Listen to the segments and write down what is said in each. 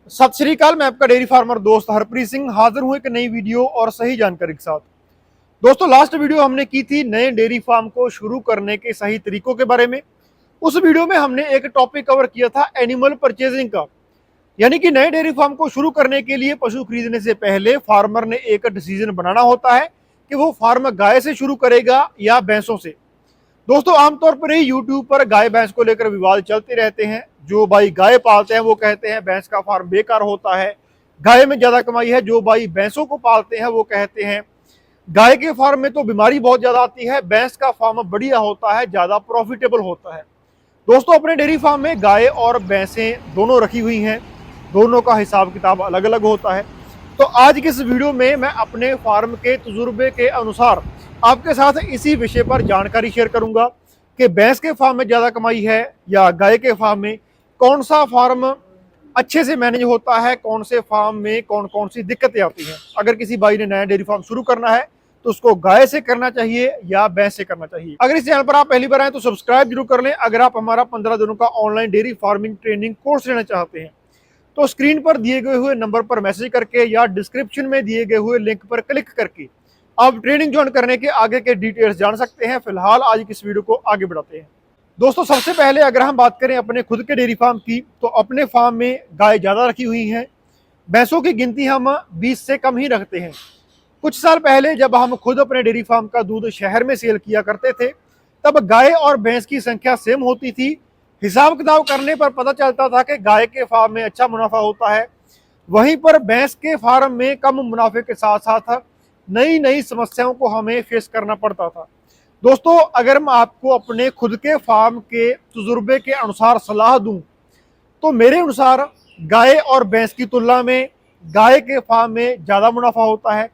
सत श्री अकाल। मैं आपका डेयरी फार्मर दोस्त हरप्रीत सिंह हाजिर हूं एक नई वीडियो और सही जानकारी के साथ। दोस्तों, लास्ट वीडियो हमने की थी नए डेयरी फार्म को शुरू करने के सही तरीकों के बारे में। उस वीडियो में हमने एक टॉपिक कवर किया था एनिमल परचेजिंग का, यानी कि नए डेयरी फार्म को शुरू करने के लिए पशु खरीदने से पहले फार्मर ने एक डिसीजन बनाना होता है कि वो फार्म गाय से शुरू करेगा या भैंसों से। दोस्तों, आमतौर पर ही यूट्यूब पर गाय भैंस को लेकर विवाद चलते रहते हैं। जो भाई गाय पालते हैं वो कहते हैं भैंस का फार्म बेकार होता है, गाय में ज्यादा कमाई है। जो भाई भैंसों को पालते हैं वो कहते हैं गाय के फार्म में तो बीमारी बहुत ज्यादा आती है, भैंस का फार्म बढ़िया होता है, ज्यादा प्रॉफिटेबल होता है। दोस्तों, अपने डेयरी फार्म में गाय और भैंसें दोनों रखी हुई हैं, दोनों का हिसाब किताब अलग अलग होता है। तो आज की इस वीडियो में मैं अपने फार्म के तजुर्बे के अनुसार आपके साथ इसी विषय पर जानकारी शेयर करूंगा कि भैंस के फार्म में ज़्यादा कमाई है या गाय के फार्म में, कौन सा फार्म अच्छे से मैनेज होता है, कौन से फार्म में कौन कौन सी दिक्कतें आती हैं। अगर किसी भाई ने नया डेयरी फार्म शुरू करना है तो उसको गाय से करना चाहिए या भैंस से करना चाहिए। अगर इस चैनल पर आप पहली बार आए तो सब्सक्राइब जरूर कर लें। अगर आप हमारा 15 दिनों का online dairy farming training course लेना चाहते हैं तो स्क्रीन पर दिए गए हुए नंबर पर मैसेज करके या डिस्क्रिप्शन में दिए गए हुए लिंक पर क्लिक करके आप ट्रेनिंग ज्वाइन करने के आगे के डिटेल्स जान सकते हैं। फिलहाल आज की इस वीडियो को आगे बढ़ाते हैं। दोस्तों, सबसे पहले अगर हम बात करें अपने खुद के डेयरी फार्म की, तो अपने फार्म में गाय ज़्यादा रखी हुई हैं, भैंसों की गिनती हम 20 से कम ही रखते हैं। कुछ साल पहले जब हम खुद अपने डेयरी फार्म का दूध शहर में सेल किया करते थे तब गाय और भैंस की संख्या सेम होती थी। हिसाब किताब करने पर पता चलता था कि गाय के फार्म में अच्छा मुनाफा होता है, वहीं पर भैंस के फार्म में कम मुनाफे के साथ साथ नई नई समस्याओं को हमें फेस करना पड़ता था। दोस्तों, अगर मैं आपको अपने खुद के फार्म के तजुर्बे के अनुसार सलाह दूं तो मेरे अनुसार गाय और भैंस की तुलना में गाय के फार्म में ज़्यादा मुनाफा होता है,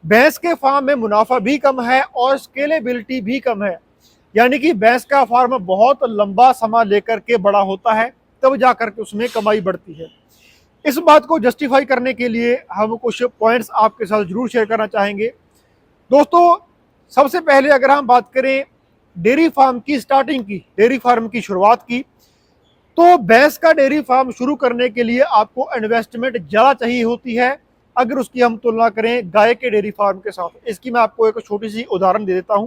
भैंस के फार्म में मुनाफा भी कम है और स्केलेबिलिटी भी कम है। यानी कि भैंस का फार्म बहुत लंबा समय लेकर के बड़ा होता है, तब जाकर के उसमें कमाई बढ़ती है। इस बात को जस्टिफाई करने के लिए हम कुछ पॉइंट्स आपके साथ जरूर शेयर करना चाहेंगे। दोस्तों, सबसे पहले अगर हम बात करें डेयरी फार्म की स्टार्टिंग की, डेयरी फार्म की शुरुआत की, तो भैंस का डेयरी फार्म शुरू करने के लिए आपको इन्वेस्टमेंट ज़्यादा चाहिए होती है अगर उसकी हम तुलना करें गाय के डेयरी फार्म के साथ। इसकी मैं आपको एक छोटी सी उदाहरण दे देता हूं।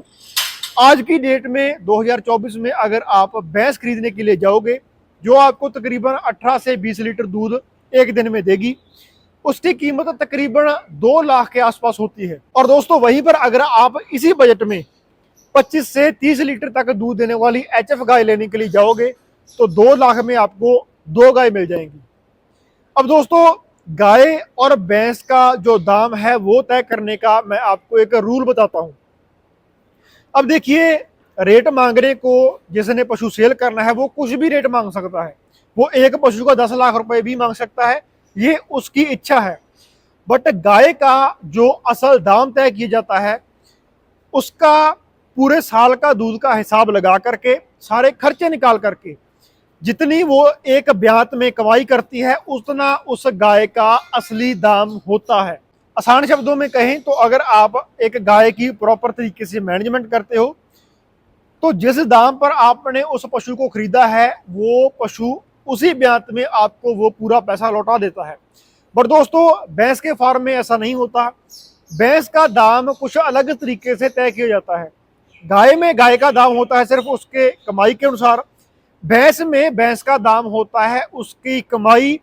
आज की डेट में 2024 में अगर आप भैंस खरीदने के लिए जाओगे जो आपको तकरीबन 18 से 20 लीटर दूध एक दिन में देगी, उसकी कीमत तकरीबन 2 लाख के आसपास होती है। और दोस्तों, वहीं पर अगर आप इसी बजट में 25 से 30 लीटर तक दूध देने वाली एचएफ गाय लेने के लिए जाओगे तो 2 लाख में आपको 2 गाय मिल जाएंगी। अब दोस्तों, गाय और भैंस का जो दाम है वो तय करने का मैं आपको एक रूल बताता हूं। अब देखिए, रेट मांगने को जिसने पशु सेल करना है वो कुछ भी रेट मांग सकता है। वो एक पशु का 10 लाख रुपए भी मांग सकता है, ये उसकी इच्छा है। बट गाय का जो असल दाम तय किया जाता है उसका पूरे साल का दूध का हिसाब लगा करके, सारे खर्चे निकाल करके जितनी वो एक ब्यात में कमाई करती है उतना उस गाय का असली दाम होता है। आसान शब्दों में कहें तो अगर आप एक गाय की प्रॉपर तरीके से मैनेजमेंट करते हो तो जिस दाम पर आपने उस पशु को खरीदा है वो पशु उसी ब्यात में आपको वो पूरा पैसा लौटा देता है। पर दोस्तों, भैंस के फार्म में ऐसा नहीं होता। भैंस का दाम कुछ अलग तरीके से तय किया जाता है। गाय में गाय का दाम होता है सिर्फ उसके कमाई के अनुसार, भैंस में भैंस का दाम होता है उसकी कमाई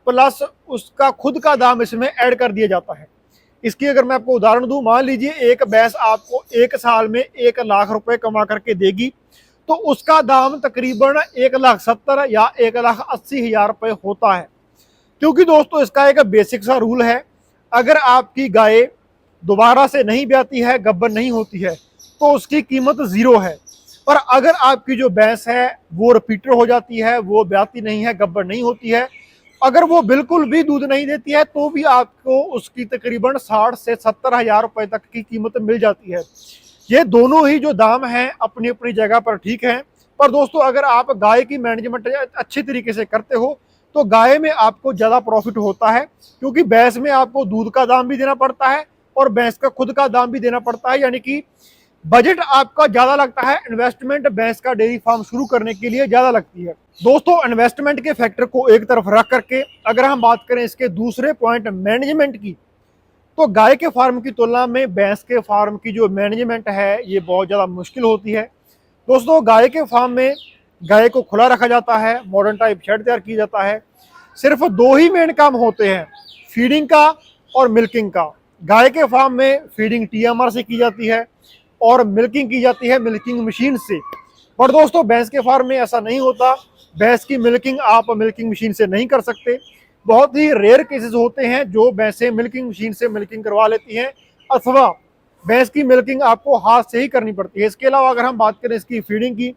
प्लस उसका खुद का दाम इसमें ऐड कर दिया जाता है। इसकी अगर मैं आपको उदाहरण दूं, मान लीजिए एक भैंस आपको एक साल में 1 लाख रुपए कमा करके देगी तो उसका दाम तकरीबन 1,70,000 या 1,80,000 रुपए होता है। क्योंकि दोस्तों, इसका एक बेसिक सा रूल है, अगर आपकी गाय दोबारा से नहीं ब्याती है, गब्बर नहीं होती है तो उसकी कीमत 0 है। पर अगर आपकी जो भैंस है वो रिपीटर हो जाती है, वो ब्याती नहीं है, गब्बर नहीं होती है, अगर वो बिल्कुल भी दूध नहीं देती है तो भी आपको उसकी तकरीबन 60 से 70,000 रुपए तक की कीमत मिल जाती है। ये दोनों ही जो दाम हैं अपनी अपनी जगह पर ठीक है। पर दोस्तों, अगर आप गाय की मैनेजमेंट अच्छी तरीके से करते हो तो गाय में आपको ज़्यादा प्रॉफिट होता है, क्योंकि भैंस में आपको दूध का दाम भी देना पड़ता है और भैंस का खुद का दाम भी देना पड़ता है। यानी कि बजट आपका ज्यादा लगता है, इन्वेस्टमेंट भैंस का डेयरी फार्म शुरू करने के लिए ज्यादा लगती है। दोस्तों, इन्वेस्टमेंट के फैक्टर को एक तरफ रख करके अगर हम बात करें इसके दूसरे पॉइंट मैनेजमेंट की, तो गाय के फार्म की तुलना में भैंस के फार्म की जो मैनेजमेंट है ये बहुत ज़्यादा मुश्किल होती है। दोस्तों, गाय के फार्म में गाय को खुला रखा जाता है, मॉडर्न टाइप शेड तैयार किया जाता है। सिर्फ दो ही मेन काम होते हैं, फीडिंग का और मिल्किंग का। गाय के फार्म में फीडिंग टीएमआर से की जाती है और मिल्किंग की जाती है मिल्किंग मशीन से। पर दोस्तों, भैंस के फार्म में ऐसा नहीं होता। भैंस की मिल्किंग आप मिल्किंग मशीन से नहीं कर सकते। बहुत ही रेयर केसेस होते हैं जो भैंसें मिल्किंग मशीन से मिल्किंग करवा लेती हैं, अथवा भैंस की मिल्किंग आपको हाथ से ही करनी पड़ती है। इसके अलावा अगर हम बात करें इसकी फीडिंग की,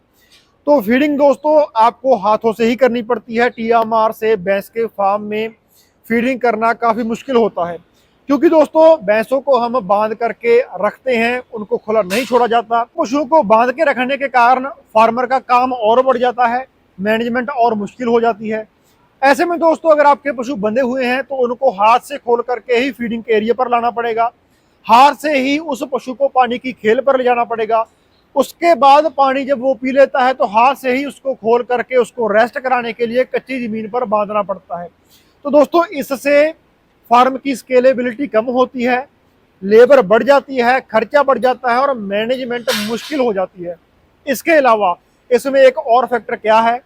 तो फीडिंग दोस्तों आपको हाथों से ही करनी पड़ती है। टीएमआर से भैंस के फार्म में फीडिंग करना काफ़ी मुश्किल होता है, क्योंकि दोस्तों भैंसों को हम बांध करके रखते हैं, उनको खुला नहीं छोड़ा जाता। पशुओं को बांध के रखने के कारण फार्मर का काम और बढ़ जाता है, मैनेजमेंट और मुश्किल हो जाती है। ऐसे में दोस्तों, अगर आपके पशु बंधे हुए हैं तो उनको हाथ से खोल करके ही फीडिंग के एरिया पर लाना पड़ेगा, हाथ से ही उस पशु को पानी की खेल पर ले जाना पड़ेगा। उसके बाद पानी जब वो पी लेता है तो हाथ से ही उसको खोल करके उसको रेस्ट कराने के लिए कच्ची जमीन पर बांधना पड़ता है। तो दोस्तों, इससे फार्म की स्केलेबिलिटी कम होती है, लेबर बढ़ जाती है, खर्चा बढ़ जाता है और मैनेजमेंट मुश्किल हो जाती है। इसके अलावा इसमें एक और फैक्टर क्या है,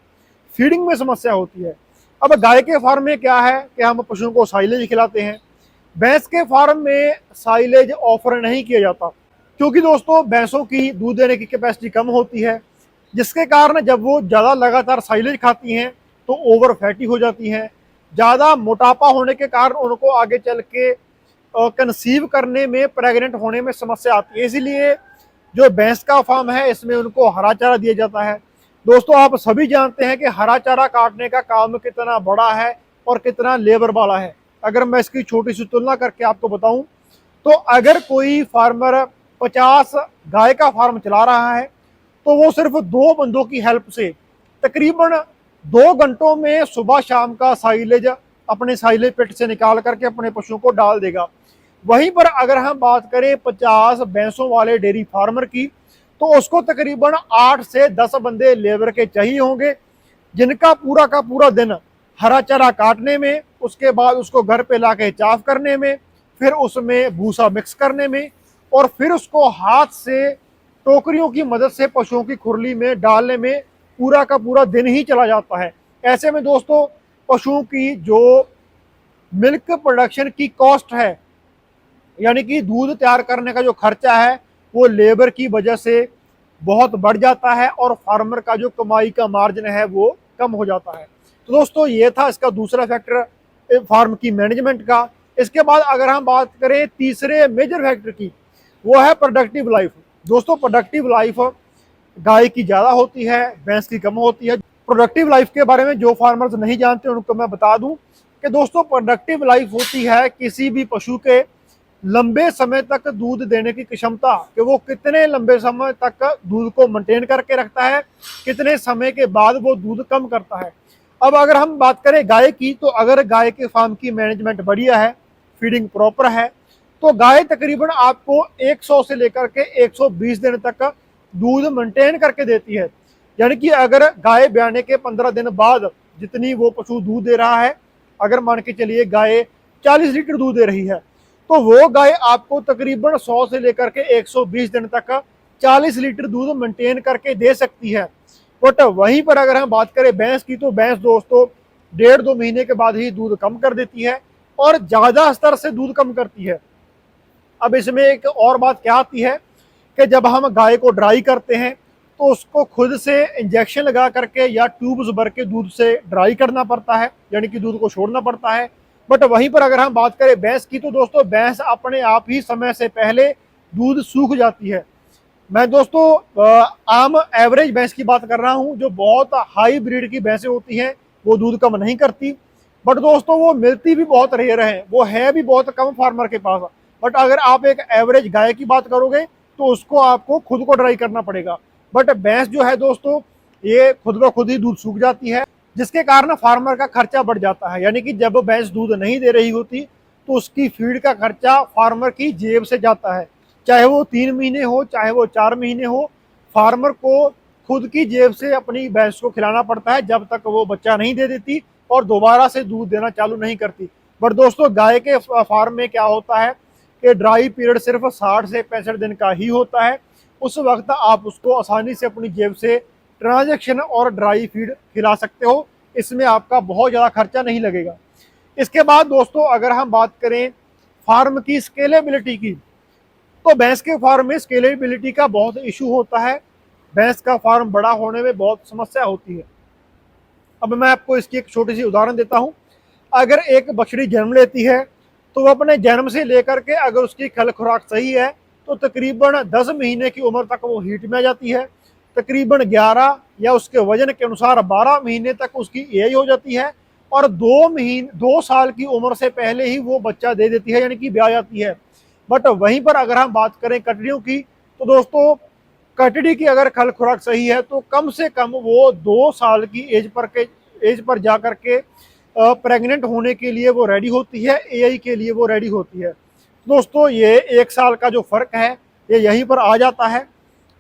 फीडिंग में समस्या होती है। अब गाय के फार्म में क्या है कि हम पशुओं को साइलेज खिलाते हैं, भैंस के फार्म में साइलेज ऑफर नहीं किया जाता, क्योंकि दोस्तों भैंसों की दूध देने की कैपेसिटी कम होती है, जिसके कारण जब वो ज़्यादा लगातार साइलेज खाती हैं तो ओवर फैटी हो जाती हैं। ज़्यादा मोटापा होने के कारण उनको आगे चल के कंसीव करने में, प्रेग्नेंट होने में समस्या आती है। इसीलिए जो भैंस का फार्म है इसमें उनको हरा चारा दिया जाता है। दोस्तों, आप सभी जानते हैं कि हरा चारा काटने का काम कितना बड़ा है और कितना लेबर वाला है। अगर मैं इसकी छोटी सी तुलना करके आपको बताऊं, तो अगर कोई फार्मर 50 गाय का फार्म चला रहा है तो वो सिर्फ 2 बंदों की हेल्प से तकरीबन 2 घंटों में सुबह शाम का साइलेज अपने साइलेज पेट से निकाल करके अपने पशुओं को डाल देगा। वहीं पर अगर हम बात करें 50 भैंसों वाले डेयरी फार्मर की, तो उसको तकरीबन 8 से 10 बंदे लेबर के चाहिए होंगे, जिनका पूरा का पूरा दिन हरा चारा काटने में, उसके बाद उसको घर पे लाके चाफ करने में, फिर उसमें भूसा मिक्स करने में और फिर उसको हाथ से टोकरियों की मदद से पशुओं की खुरली में डालने में पूरा का पूरा दिन ही चला जाता है। ऐसे में दोस्तों, पशुओं की जो मिल्क प्रोडक्शन की कॉस्ट है, यानी कि दूध तैयार करने का जो खर्चा है, वो लेबर की वजह से बहुत बढ़ जाता है और फार्मर का जो कमाई का मार्जिन है वो कम हो जाता है। तो दोस्तों, ये था इसका दूसरा फैक्टर फार्म की मैनेजमेंट का। इसके बाद अगर हम बात करें तीसरे मेजर फैक्टर की, वो है प्रोडक्टिव लाइफ। दोस्तों, प्रोडक्टिव लाइफ गाय की ज़्यादा होती है, भैंस की कम होती है। प्रोडक्टिव लाइफ के बारे में जो फार्मर्स नहीं जानते उनको मैं बता दूं कि दोस्तों, प्रोडक्टिव लाइफ होती है किसी भी पशु के लंबे समय तक दूध देने की क्षमता, कि वो कितने लंबे समय तक दूध को मेंटेन करके रखता है, कितने समय के बाद वो दूध कम करता है। अब अगर हम बात करें गाय की, तो अगर गाय के फार्म की मैनेजमेंट बढ़िया है, फीडिंग प्रॉपर है, तो गाय तकरीबन आपको 100 से लेकर के 120 दिन तक दूध मेंटेन करके देती है। यानी कि अगर गाय ब्याने के 15 दिन बाद जितनी वो पशु दूध दे रहा है, अगर मान के चलिए गाय 40 लीटर दूध दे रही है, तो वो गाय आपको तकरीबन 100 से लेकर के 120 दिन तक 40 लीटर दूध मेंटेन करके दे सकती है। बट वहीं पर अगर हम बात करें भैंस की, तो भैंस दोस्तों 1.5-2 महीने के बाद ही दूध कम कर देती है और ज़्यादा स्तर से दूध कम करती है। अब इसमें एक और बात क्या आती है कि जब हम गाय को ड्राई करते हैं तो उसको खुद से इंजेक्शन लगा करके या ट्यूब्स भर के दूध से ड्राई करना पड़ता है, यानी कि दूध को छोड़ना पड़ता है। बट वहीं पर अगर हम बात करें भैंस की, तो दोस्तों भैंस अपने आप ही समय से पहले दूध सूख जाती है। मैं दोस्तों आम एवरेज भैंस की बात कर रहा हूँ, जो बहुत हाई ब्रीड की भैंसें होती हैं वो दूध कम नहीं करती, बट दोस्तों वो मिलती भी बहुत रेयर है, वो है भी बहुत कम फार्मर के पास। बट अगर आप एक एवरेज गाय की बात करोगे तो उसको आपको खुद को ड्राई करना पड़ेगा। बट भैंस जो है दोस्तों, ये खुद ब खुद ही दूध सूख जाती है, जिसके कारण फार्मर का खर्चा बढ़ जाता है। यानी कि जब भैंस दूध नहीं दे रही होती तो उसकी फीड का खर्चा फार्मर की जेब से जाता है। चाहे वो 3 महीने हो, चाहे वो 4 महीने हो, फार्मर को खुद की जेब से अपनी भैंस को खिलाना पड़ता है जब तक वो बच्चा नहीं दे देती और दोबारा से दूध देना चालू नहीं करती। बट दोस्तों गाय के फार्म में क्या होता है कि ड्राई पीरियड सिर्फ 60 से 65 दिन का ही होता है। उस वक्त आप उसको आसानी से अपनी जेब से ट्रांजैक्शन और ड्राई फीड खिला सकते हो, इसमें आपका बहुत ज़्यादा खर्चा नहीं लगेगा। इसके बाद दोस्तों अगर हम बात करें फार्म की स्केलेबिलिटी की, तो भैंस के फार्म में स्केलेबिलिटी का बहुत इशू होता है। भैंस का फार्म बड़ा होने में बहुत समस्या होती है। अब मैं आपको इसकी एक छोटी सी उदाहरण देता हूँ। अगर एक बछड़ी जन्म लेती है तो वो अपने जन्म से लेकर के अगर उसकी खल खुराक सही है तो तकरीबन 10 महीने की उम्र तक वो हीट में आ जाती है। तकरीबन 11 या उसके वजन के अनुसार 12 महीने तक उसकी एज हो जाती है और 2 साल की उम्र से पहले ही वो बच्चा दे देती है, यानी कि ब्याह जाती है। बट वहीं पर अगर हम बात करें कटड़ियों की, तो दोस्तों कटड़ी की अगर खल खुराक सही है तो कम से कम वो 2 साल की एज पर जा करके प्रेग्नेंट होने के लिए वो रेडी होती है, एआई के लिए वो रेडी होती है। दोस्तों ये 1 साल का जो फर्क है ये यहीं पर आ जाता है।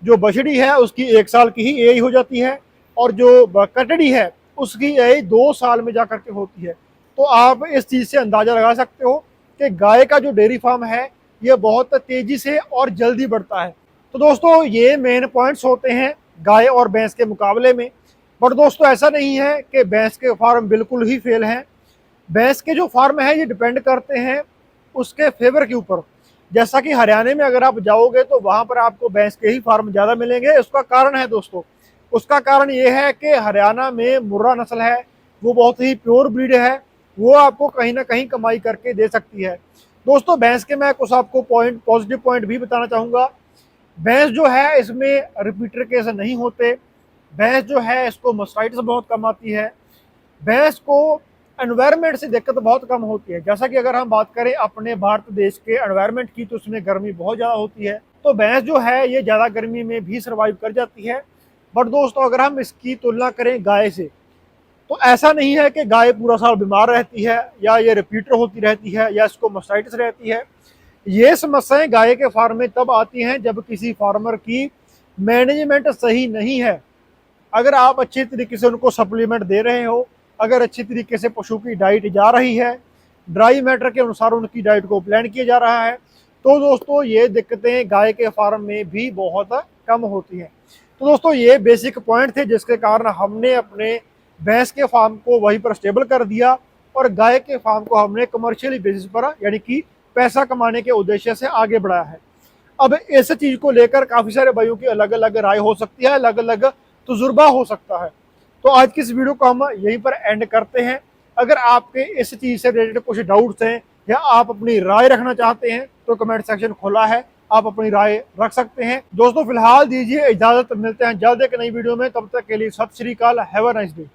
जो बछड़ी है उसकी 1 साल की ही एआई हो जाती है और जो कटड़ी है उसकी एआई 2 साल में जा करके होती है। तो आप इस चीज़ से अंदाज़ा लगा सकते हो कि गाय का जो डेयरी फार्म है ये बहुत तेज़ी से और जल्दी बढ़ता है। तो दोस्तों ये मेन पॉइंट्स होते हैं गाय और भैंस के मुकाबले में। बट दोस्तों ऐसा नहीं है कि भैंस के फार्म बिल्कुल ही फेल हैं। भैंस के जो फार्म है ये डिपेंड करते हैं उसके फेवर के ऊपर। जैसा कि हरियाणा में अगर आप जाओगे तो वहाँ पर आपको भैंस के ही फार्म ज़्यादा मिलेंगे। उसका कारण है दोस्तों, उसका कारण ये है कि हरियाणा में मुर्रा नस्ल है, वो बहुत ही प्योर ब्रीड है, वो आपको कहीं ना कहीं कमाई करके दे सकती है। दोस्तों भैंस के मैं कुछ आपको पॉजिटिव पॉइंट भी बताना चाहूँगा। भैंस जो है इसमें रिपीटर केस नहीं होते। भैंस जो है इसको मास्टाइटिस बहुत कम आती है। भैंस को एनवायरनमेंट से दिक्कत बहुत कम होती है। जैसा कि अगर हम बात करें अपने भारत देश के एनवायरनमेंट की तो उसमें गर्मी बहुत ज़्यादा होती है, तो भैंस जो है ये ज़्यादा गर्मी में भी सर्वाइव कर जाती है। बट दोस्तों अगर हम इसकी तुलना करें गाय से, तो ऐसा नहीं है कि गाय पूरा साल बीमार रहती है या ये रिपीटर होती रहती है या इसको मास्टाइटिस रहती है। ये समस्याएं गाय के फार्म में तब आती हैं जब किसी फार्मर की मैनेजमेंट सही नहीं है। अगर आप अच्छे तरीके से उनको सप्लीमेंट दे रहे हो, अगर अच्छी तरीके से पशु की डाइट जा रही है, ड्राई मैटर के अनुसार उनकी डाइट को प्लान किया जा रहा है, तो दोस्तों ये दिक्कतें गाय के फार्म में भी बहुत कम होती हैं। तो दोस्तों ये बेसिक पॉइंट थे जिसके कारण हमने अपने भैंस के फार्म को वहीं पर स्टेबल कर दिया और गाय के फार्म को हमने कमर्शियली बेसिस पर यानी कि पैसा कमाने के उद्देश्य से आगे बढ़ाया है। अब इस चीज़ को लेकर काफ़ी सारे भाइयों की अलग अलग राय हो सकती है, अलग अलग तजुर्बा हो सकता है। तो आज की इस वीडियो को हम यहीं पर एंड करते हैं। अगर आपके इस चीज़ से रिलेटेड कुछ डाउट्स हैं या आप अपनी राय रखना चाहते हैं तो कमेंट सेक्शन खुला है, आप अपनी राय रख सकते हैं। दोस्तों फिलहाल दीजिए इजाज़त, मिलते हैं जल्द एक नई वीडियो में। तब तक के लिए सत श्री अकाल, हैव अ नाइस डे।